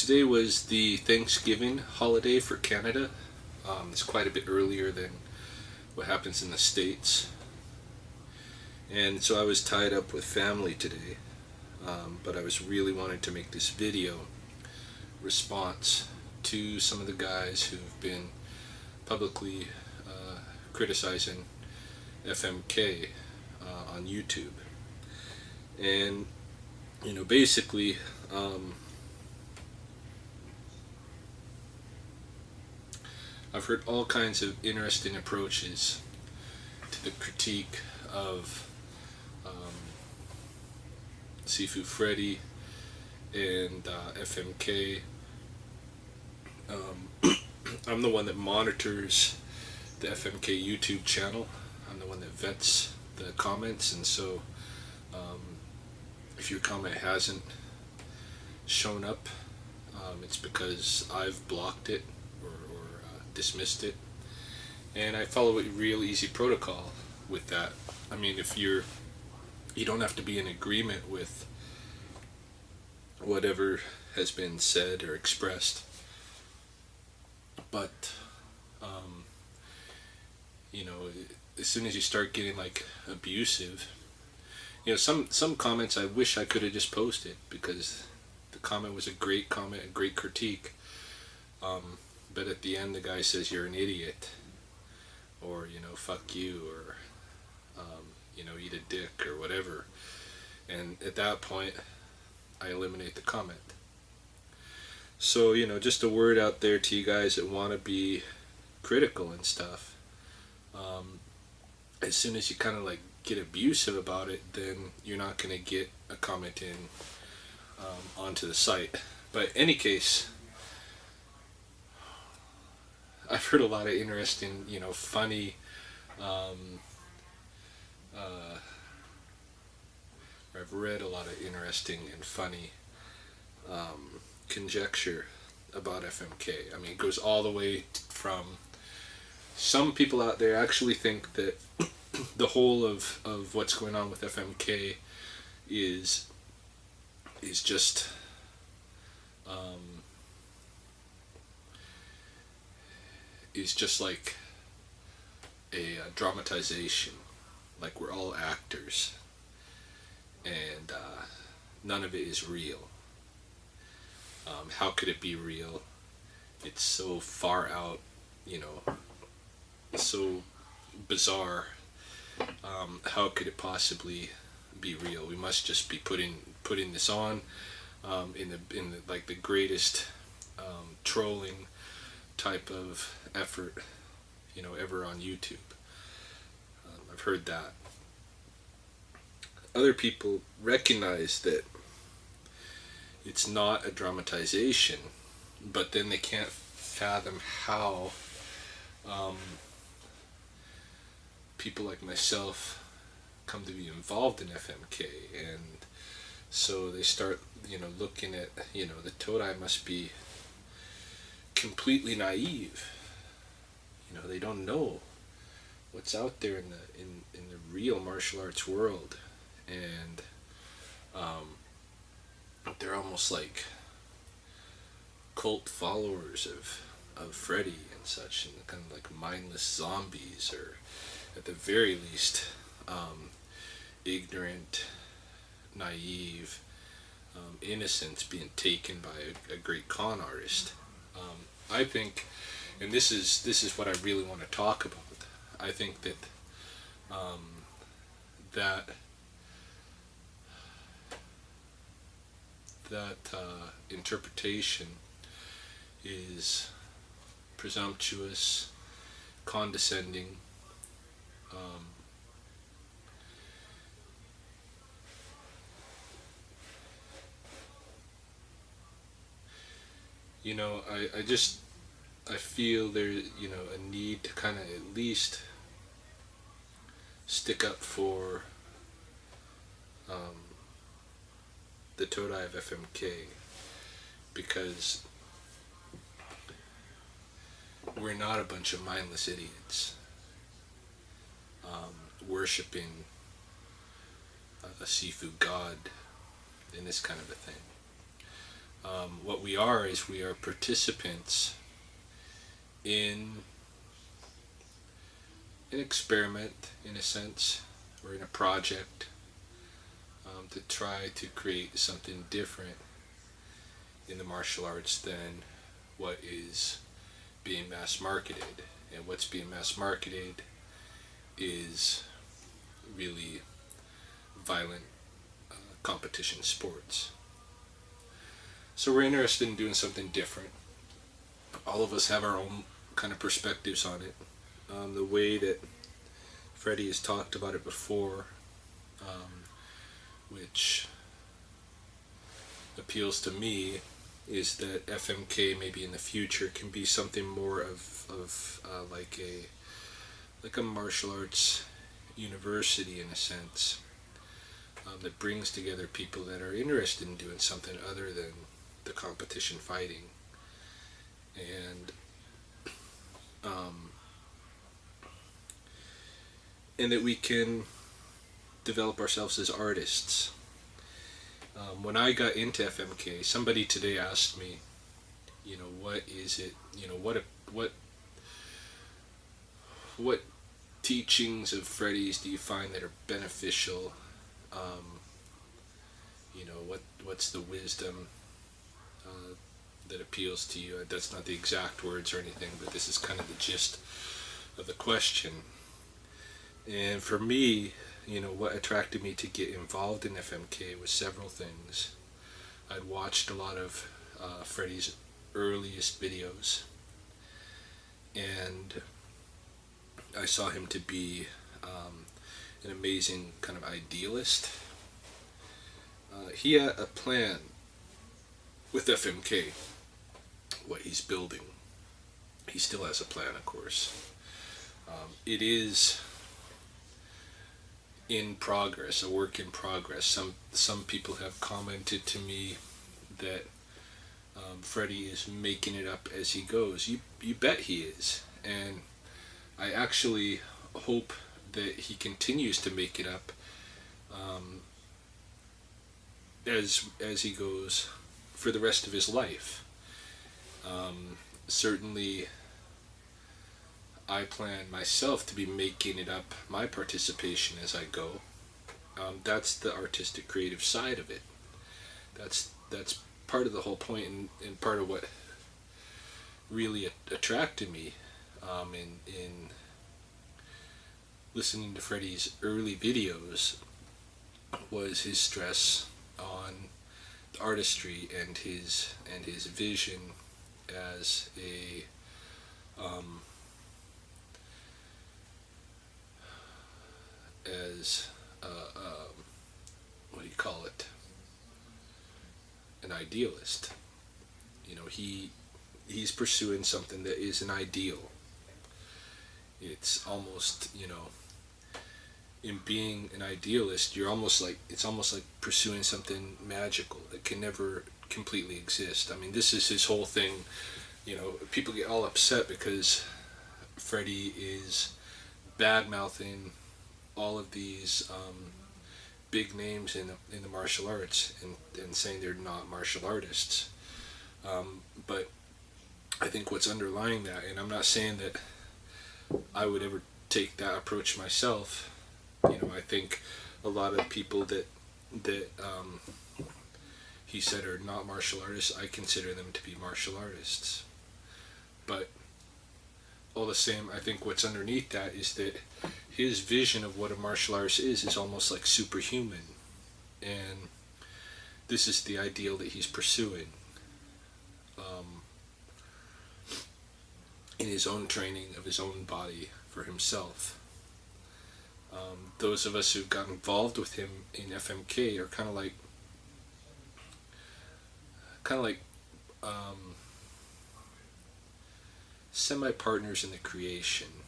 Today was the Thanksgiving holiday for Canada. It's quite a bit earlier than what happens in the States. And so I was tied up with family today, but I was really wanting to make this video response to some of the guys who've been publicly criticizing FMK on YouTube. And, basically, I've heard all kinds of interesting approaches to the critique of Sifu Freddie and FMK. I'm the one that monitors the FMK YouTube channel. I'm the one that vets the comments, and so if your comment hasn't shown up, it's because I've blocked it or dismissed it, and I follow a real easy protocol with that. I mean, if you don't have to be in agreement with whatever has been said or expressed, but as soon as you start getting like abusive, some comments I wish I could have just posted because the comment was a great comment, a great critique, but at the end the guy says you're an idiot, or fuck you, or eat a dick, or whatever, and at that point I eliminate the comment. So just a word out there to you guys that want to be critical and stuff. As soon as you kind of like get abusive about it, then you're not going to get a comment in onto the site. But in any case, I've heard a lot of interesting, funny, I've read a lot of interesting and funny conjecture about FMK. I mean, it goes all the way from some people out there actually think that the whole of what's going on with FMK is just like a dramatization, like we're all actors, and none of it is real. How could it be real? It's so far out, so bizarre. How could it possibly be real? We must just be putting this on in the like the greatest trolling type of effort ever on YouTube. I've heard that. Other people recognize that it's not a dramatization, but then they can't fathom how people like myself come to be involved in FMK, and so they start looking at the Todai must be completely naive. They don't know what's out there in the real martial arts world, and they're almost like cult followers of Freddie and such, and kind of like mindless zombies, or at the very least ignorant, naive, innocents being taken by a great con artist. I think, and this is what I really want to talk about, I think that that interpretation is presumptuous, condescending, I feel there a need to kind of at least stick up for the Todai of FMK, because we're not a bunch of mindless idiots worshipping a Sifu god and this kind of a thing. What we are is we are participants in an experiment, in a sense, or in a project, to try to create something different in the martial arts than what is being mass marketed. And what's being mass marketed is really violent competition sports. So we're interested in doing something different. All of us have our own kind of perspectives on it. The way that Freddie has talked about it before, which appeals to me, is that FMK maybe in the future can be something more of like a martial arts university in a sense, that brings together people that are interested in doing something other than the competition fighting, and and that we can develop ourselves as artists. When I got into FMK, somebody today asked me, what is it, what teachings of Freddie's do you find that are beneficial? What's the wisdom that appeals to you? That's not the exact words or anything, but this is kind of the gist of the question. And for me, what attracted me to get involved in FMK was several things. I'd watched a lot of Freddie's earliest videos, and I saw him to be an amazing kind of idealist. He had a plan with FMK, what he's building. He still has a plan, of course. It is in progress, a work in progress. Some people have commented to me that Freddie is making it up as he goes. You bet he is, and I actually hope that he continues to make it up as he goes for the rest of his life. Certainly, I plan myself to be making it up, my participation as I go. That's the artistic creative side of it. That's part of the whole point, and part of what really attracted me in listening to Freddie's early videos was his stress on the artistry and his vision as a what do you call it? An idealist. He's pursuing something that is an ideal. It's almost, in being an idealist, it's almost like pursuing something magical that can never completely exist. I mean, this is his whole thing. People get all upset because Freddie is bad-mouthing all of these big names in the martial arts and saying they're not martial artists. But I think what's underlying that, and I'm not saying that I would ever take that approach myself. I think a lot of people that he said are not martial artists, I consider them to be martial artists. But all the same, I think what's underneath that is that his vision of what a martial artist is almost like superhuman. And this is the ideal that he's pursuing. In his own training of his own body for himself. Those of us who've got involved with him in FMK are kind of like semi-partners in the creation,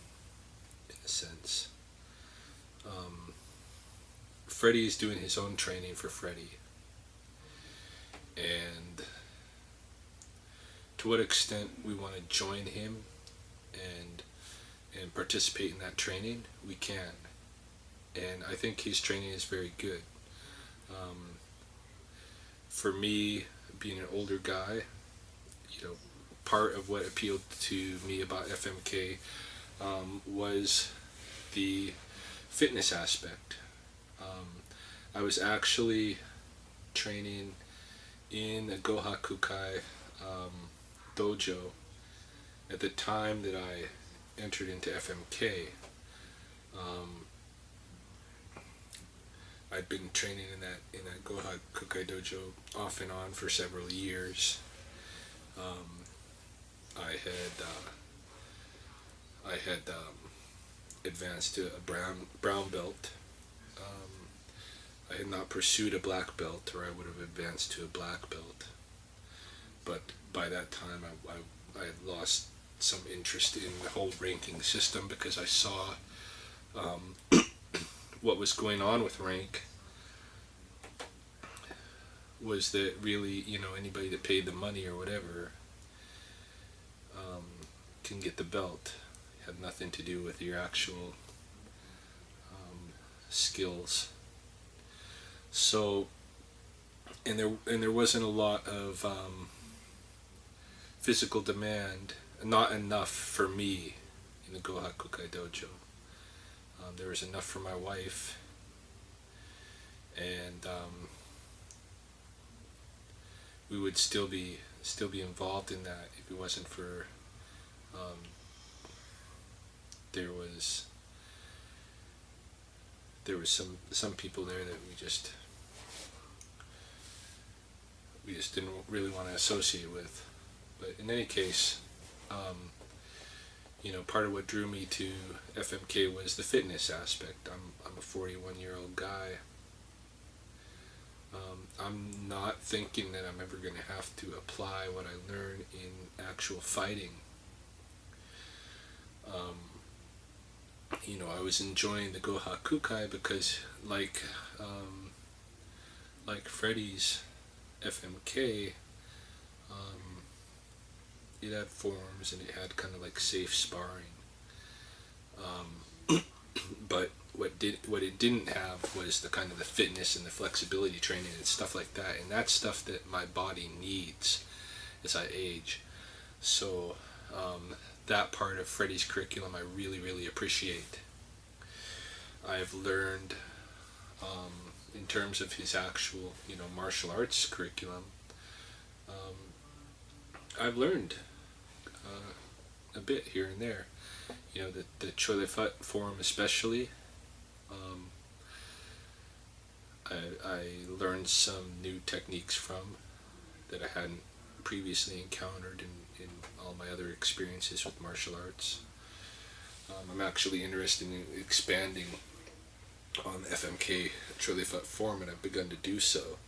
in a sense. Freddie is doing his own training for Freddie, and to what extent we want to join him and participate in that training, we can. And I think his training is very good. For me, being an older guy, you know, part of what appealed to me about FMK was the fitness aspect. I was actually training in a Gohakukai dojo at the time that I entered into FMK. I'd been training in that Gohakukai dojo off and on for several years. I had advanced to a brown belt. I had not pursued a black belt, or I would have advanced to a black belt. But by that time, I had lost some interest in the whole ranking system, because I saw what was going on with rank was that really, you know, anybody that paid the money or whatever can get the belt. It had nothing to do with your actual skills. So, and there wasn't a lot of physical demand, not enough for me in the Gohakukai dojo. There was enough for my wife, and we would still be involved in that if it wasn't for there was some people there that we just didn't really want to associate with. But in any case, you know, part of what drew me to FMK was the fitness aspect. I'm a 41-year-old guy. I'm not thinking that I'm ever going to have to apply what I learned in actual fighting. You know, I was enjoying the Gohakukai because, like Freddie's FMK, it had forms and it had kind of like safe sparring. But what it didn't have was the kind of the fitness and the flexibility training and stuff like that, and that's stuff that my body needs as I age. So that part of Freddie's curriculum I really appreciate. I've learned in terms of his actual, you know, martial arts curriculum, I've learned a bit here and there. You know, the Chole Phut form especially, I learned some new techniques from that I hadn't previously encountered in all my other experiences with martial arts. I'm actually interested in expanding on FMK Chole Phut form, and I've begun to do so.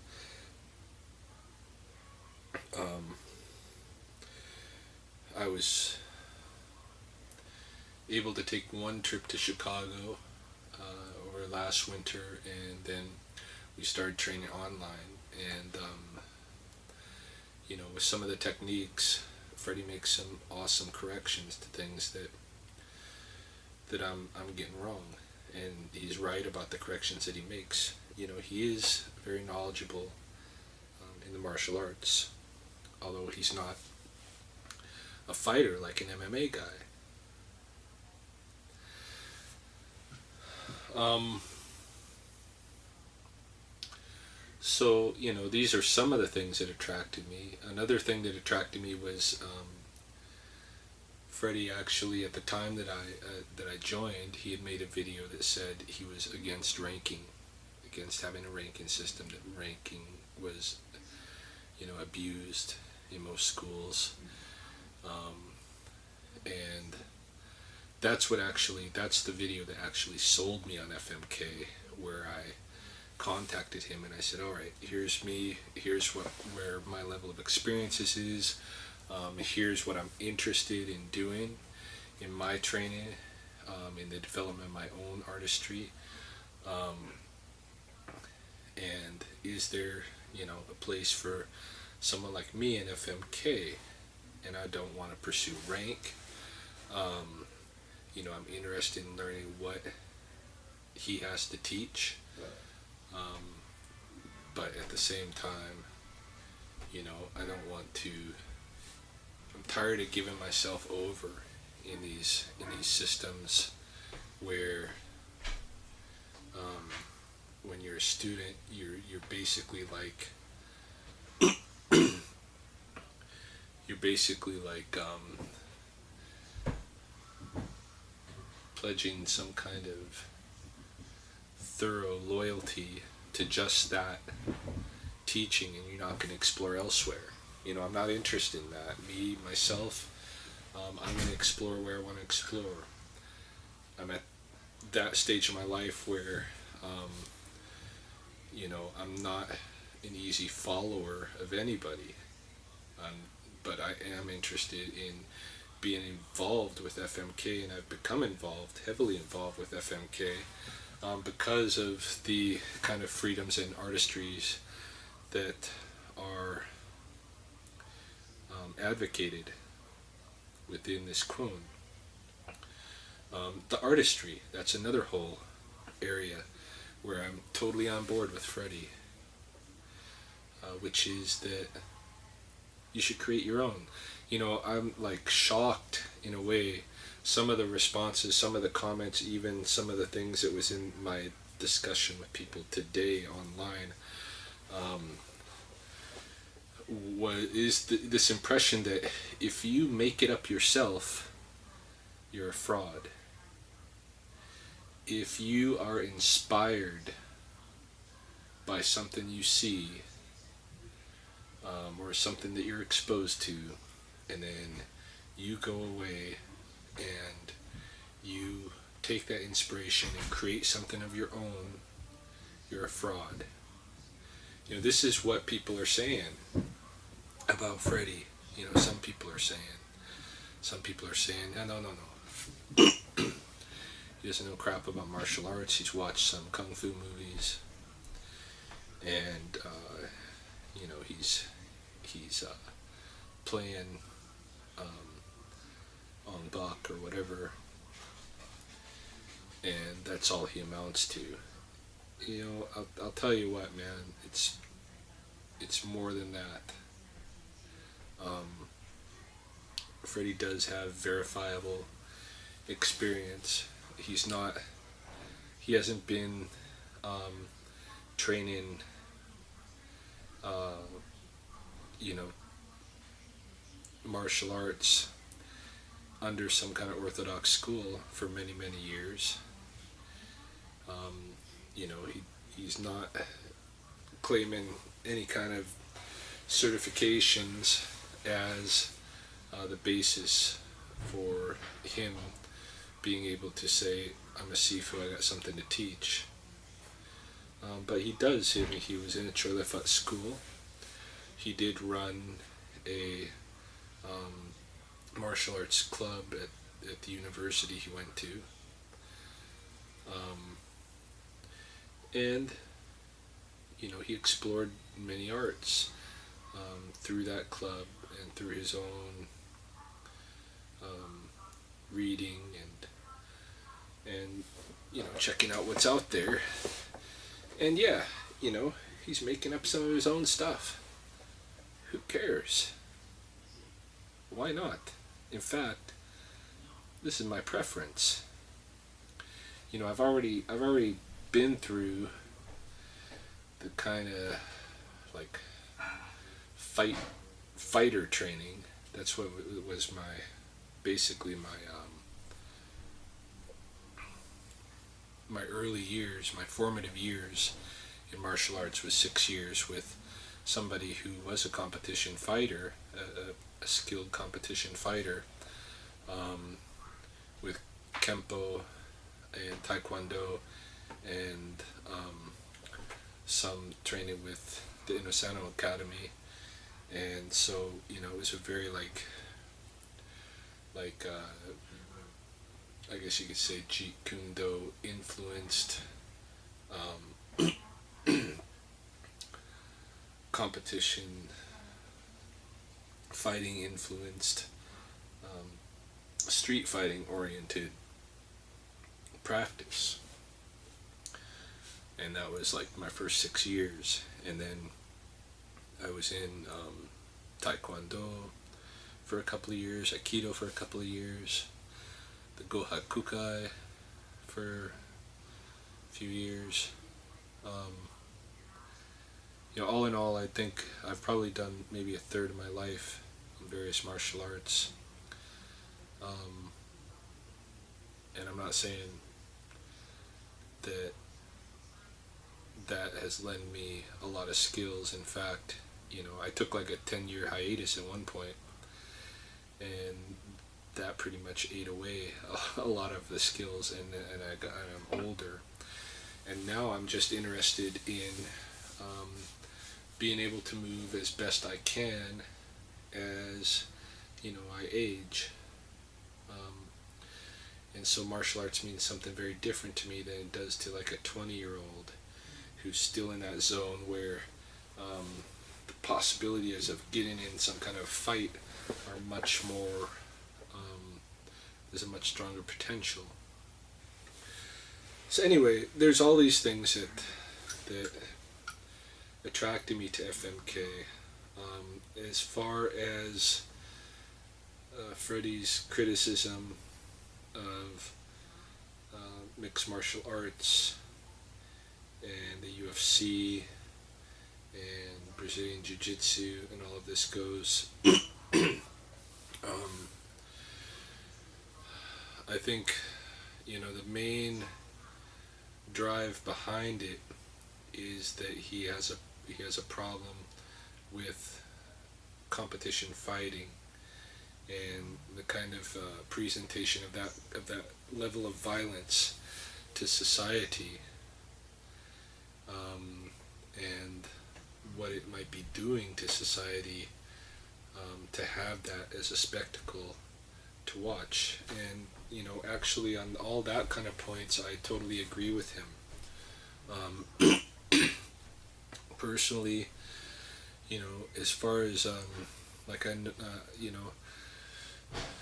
I was able to take one trip to Chicago over last winter, and then we started training online. And you know, with some of the techniques, Freddie makes some awesome corrections to things that I'm getting wrong, and he's right about the corrections that he makes. You know, he is very knowledgeable in the martial arts, although he's not a fighter like an MMA guy. So, you know, these are some of the things that attracted me. Another thing that attracted me was Freddie actually, at the time that I joined, he had made a video that said he was against ranking, against having a ranking system, that ranking was, you know, abused in most schools. And that's the video that actually sold me on FMK, where I contacted him and I said, all right, here's me, here's where my level of experience is, here's what I'm interested in doing in my training, in the development of my own artistry, and is there, you know, a place for someone like me in FMK? And I don't want to pursue rank. You know, I'm interested in learning what he has to teach, but at the same time, You know, I don't want to. I'm tired of giving myself over in these systems where when you're a student, you're basically like pledging some kind of thorough loyalty to just that teaching, and you're not going to explore elsewhere. You know, I'm not interested in that. Me, myself, I'm going to explore where I want to explore. I'm at that stage of my life where, you know, I'm not an easy follower of anybody. But I am interested in being involved with FMK, and I've become involved, heavily involved with FMK, because of the kind of freedoms and artistries that are advocated within this Kun. The artistry, that's another whole area where I'm totally on board with Freddie, which is that you should create your own. You know, I'm like shocked in a way, some of the responses, some of the comments, even some of the things that was in my discussion with people today online, this impression that if you make it up yourself, you're a fraud. If you are inspired by something you see, or something that you're exposed to, and then you go away and you take that inspiration and create something of your own, you're a fraud. You know, this is what people are saying about Freddie. You know, some people are saying, no. He doesn't know crap about martial arts. He's watched some kung fu movies, and you know, he's playing on buck or whatever, and that's all he amounts to. You know, I'll tell you what, man. It's more than that. Freddie does have verifiable experience. He hasn't been training, you know, martial arts under some kind of orthodox school for many, many years. You know, he's not claiming any kind of certifications as the basis for him being able to say, I'm a Sifu, I got something to teach. But he does. I mean, he was in a Cholefat school. He did run a martial arts club at the university he went to. And, you know, he explored many arts through that club and through his own reading and you know, checking out what's out there. And yeah, you know, he's making up some of his own stuff. Who cares? Why not? In fact, this is my preference. You know, I've already been through the kind of like fighter training. That's what was basically my early years, my formative years in martial arts was 6 years with somebody who was a competition fighter, a skilled competition fighter, with Kempo and Taekwondo and some training with the Inosano Academy. And so, you know, it was a very I guess you could say Jeet Kune Do influenced competition fighting influenced street fighting oriented practice. And that was like my first 6 years. And then I was in Taekwondo for a couple of years, Aikido for a couple of years, the Gohakukai for a few years. All in all, I think I've probably done maybe a third of my life in various martial arts. And I'm not saying that that has lent me a lot of skills. In fact, I took like a 10-year hiatus at one point, and that pretty much ate away a lot of the skills, and I'm older, and now I'm just interested in being able to move as best I can as I age. And so martial arts means something very different to me than it does to like a 20-year-old who's still in that zone where the possibilities of getting in some kind of fight are much more, there's a much stronger potential. So anyway, there's all these things that attracted me to FMK. As far as Freddie's criticism of mixed martial arts and the UFC and Brazilian Jiu-Jitsu and all of this goes, I think the main drive behind it is that he has a problem with competition fighting and the kind of presentation of that level of violence to society, and what it might be doing to society, to have that as a spectacle to watch. And actually on all that kind of points, I totally agree with him. Personally, as far as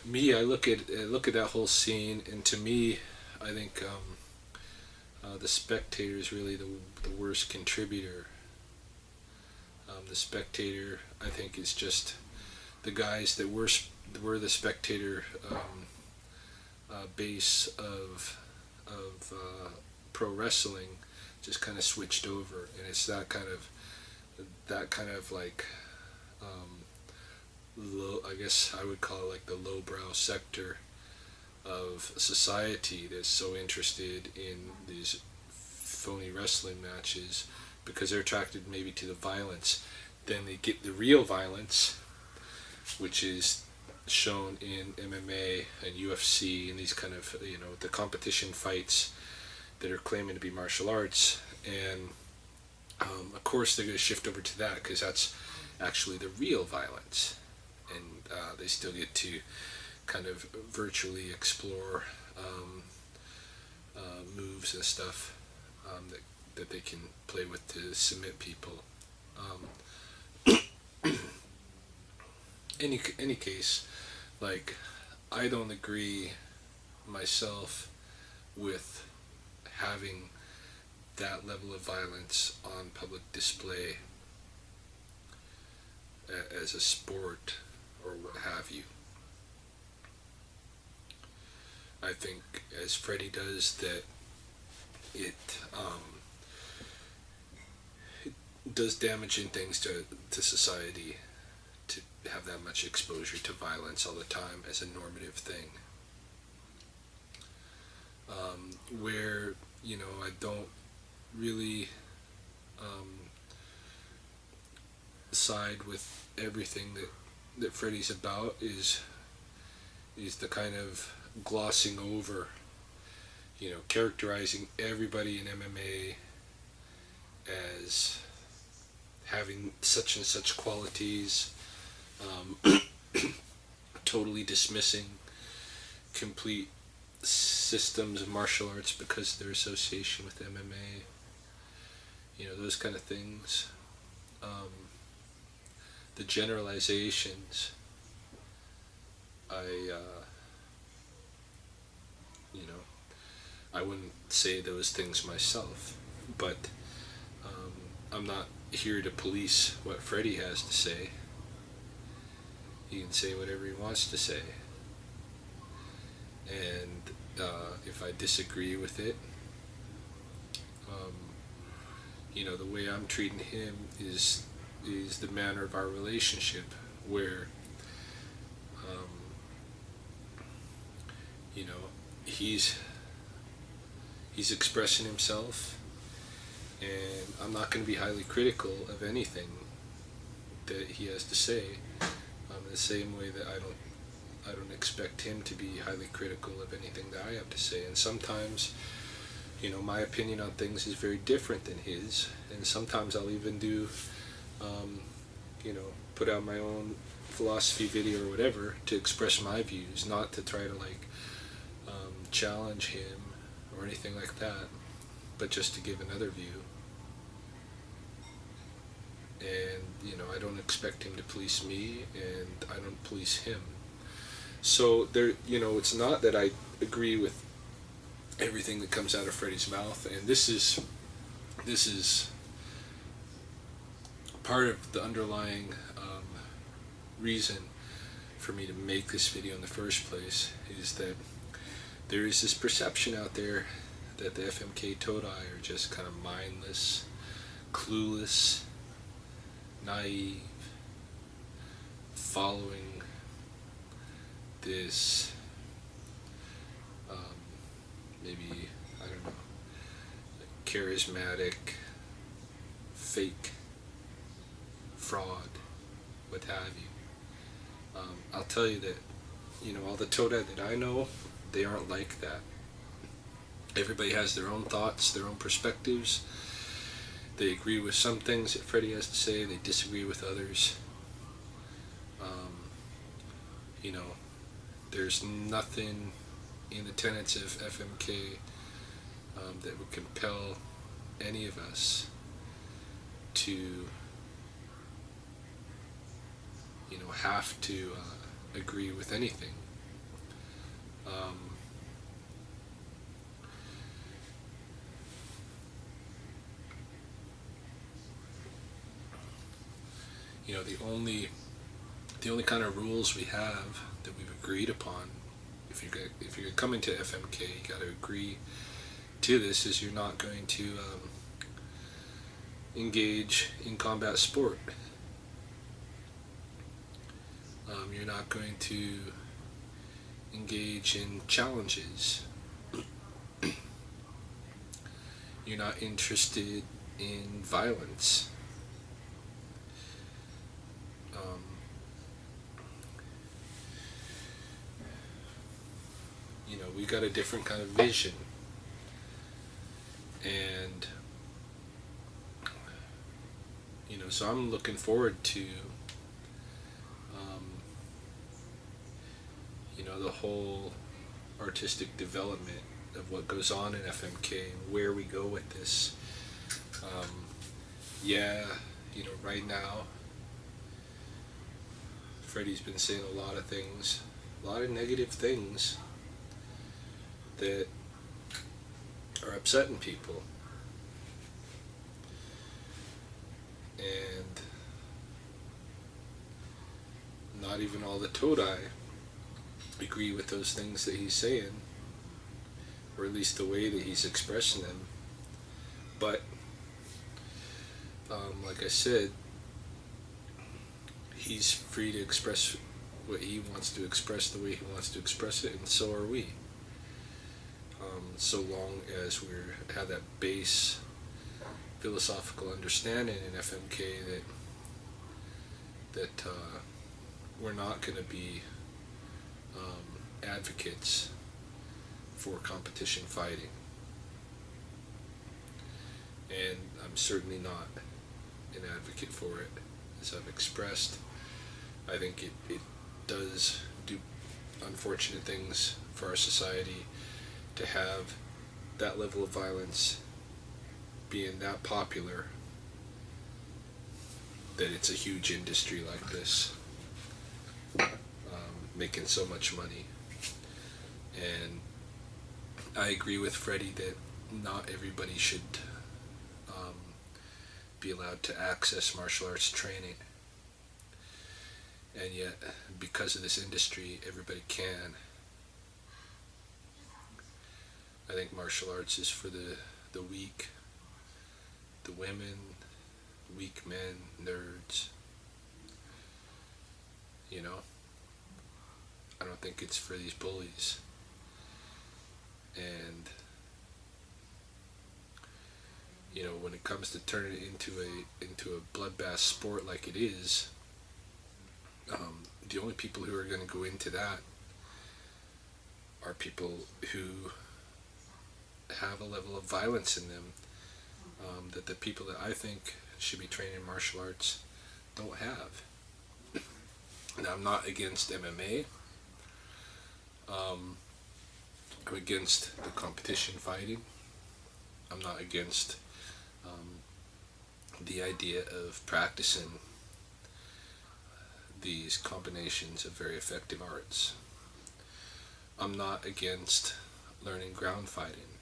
me, I look at that whole scene, and to me, I think the spectator is really the worst contributor. The spectator, I think, is just the guys that were the spectator base of pro wrestling just kind of switched over, and it's that kind of like low, I guess I would call it like the lowbrow sector of society that's so interested in these phony wrestling matches because they're attracted maybe to the violence. Then they get the real violence, which is shown in MMA and UFC and these kind of the competition fights that are claiming to be martial arts, and of course they're going to shift over to that because that's actually the real violence, and they still get to kind of virtually explore moves and stuff that they can play with to submit people. Any case, like, I don't agree myself with having that level of violence on public display as a sport or what have you. I think, as Freddie does, that it does damaging things to society to have that much exposure to violence all the time as a normative thing. Where I don't really side with everything that Freddie's about is the kind of glossing over, characterizing everybody in MMA as having such and such qualities, totally dismissing complete systems of martial arts because of their association with MMA, those kind of things. The generalizations, I wouldn't say those things myself, but I'm not here to police what Freddie has to say. He can say whatever he wants to say. And if I disagree with it, the way I'm treating him is the manner of our relationship, where he's expressing himself, and I'm not going to be highly critical of anything that he has to say. In the same way that I don't expect him to be highly critical of anything that I have to say. And sometimes, my opinion on things is very different than his, and sometimes I'll even do, put out my own philosophy video or whatever to express my views, not to try to challenge him or anything like that, but just to give another view. And I don't expect him to police me, and I don't police him. So there, it's not that I agree with everything that comes out of Freddie's mouth, and this is part of the underlying reason for me to make this video in the first place, is that there is this perception out there that the FMK Todai are just kind of mindless, clueless, naive, following this maybe, I don't know, charismatic, fake, fraud, what have you. I'll tell you that, all the Todai that I know, they aren't like that. Everybody has their own thoughts, their own perspectives. They agree with some things that Freddie has to say, they disagree with others. There's nothing in the tenets of FMK that would compel any of us to have to agree with anything. The only kind of rules we have that we've agreed upon, if you're coming to FMK, you got to agree to this, is you're not going to engage in combat sport. You're not going to engage in challenges. You're not interested in violence. We got a different kind of vision, and so I'm looking forward to the whole artistic development of what goes on in FMK and where we go with this. Right now Freddie's been saying a lot of things, a lot of negative things that are upsetting people, and not even all the Todai agree with those things that he's saying, or at least the way that he's expressing them. But like I said, he's free to express what he wants to express the way he wants to express it, and so are we. So long as we have that base philosophical understanding in FMK that we're not going to be advocates for competition fighting, and I'm certainly not an advocate for it, as I've expressed. I think it does do unfortunate things for our society to have that level of violence being that popular, that it's a huge industry like this, making so much money. And I agree with Freddie that not everybody should be allowed to access martial arts training. And yet, because of this industry, everybody can. I think martial arts is for the weak, the women, weak men, nerds. You know? I don't think it's for these bullies. And you know, when it comes to turning it into a bloodbath sport like it is, the only people who are going to go into that are people who have a level of violence in them that the people that I think should be trained in martial arts don't have. Now, I'm not against MMA. I'm against the competition fighting. I'm not against the idea of practicing these combinations of very effective arts. I'm not against learning ground fighting.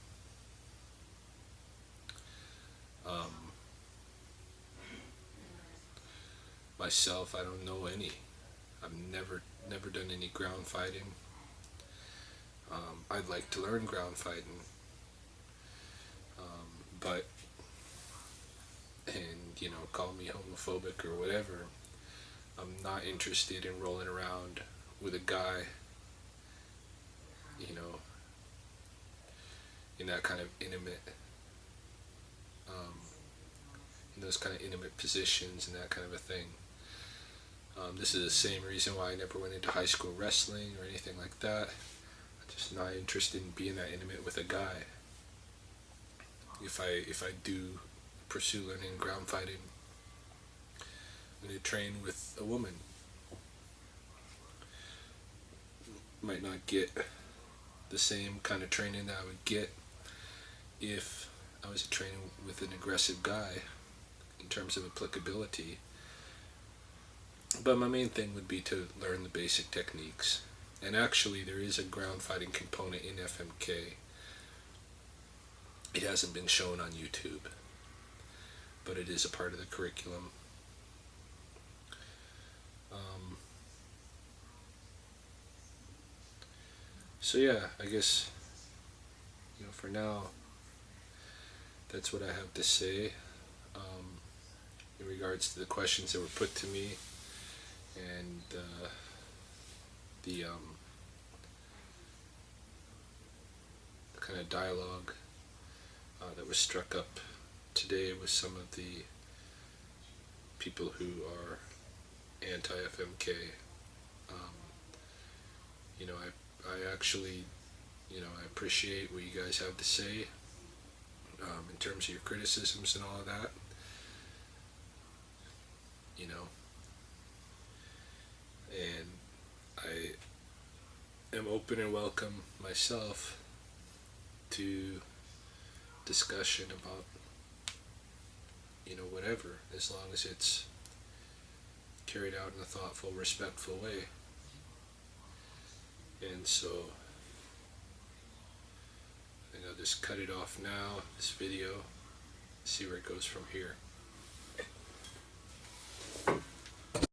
Myself, I don't know any. I've never done any ground fighting. I'd like to learn ground fighting, but, and you know, call me homophobic or whatever, I'm not interested in rolling around with a guy, you know, in that kind of intimate, in those kind of intimate positions and that kind of a thing. This is the same reason why I never went into high school wrestling or anything like that. I'm just not interested in being that intimate with a guy. If I do pursue learning ground fighting, I'm going to train with a woman. Might not get the same kind of training that I would get if I was training with an aggressive guy in terms of applicability. But my main thing would be to learn the basic techniques. And actually there is a ground fighting component in FMK. It hasn't been shown on YouTube, but it is a part of the curriculum. So yeah, I guess, you know, for now, that's what I have to say in regards to the questions that were put to me and the kind of dialogue that was struck up today with some of the people who are anti-FMK. You know, I actually, you know, I appreciate what you guys have to say in terms of your criticisms and all of that. You know, and I am open and welcome myself to discussion about, you know, whatever, as long as it's carried out in a thoughtful, respectful way. And so I think I'll just cut it off now, this video, see where it goes from here.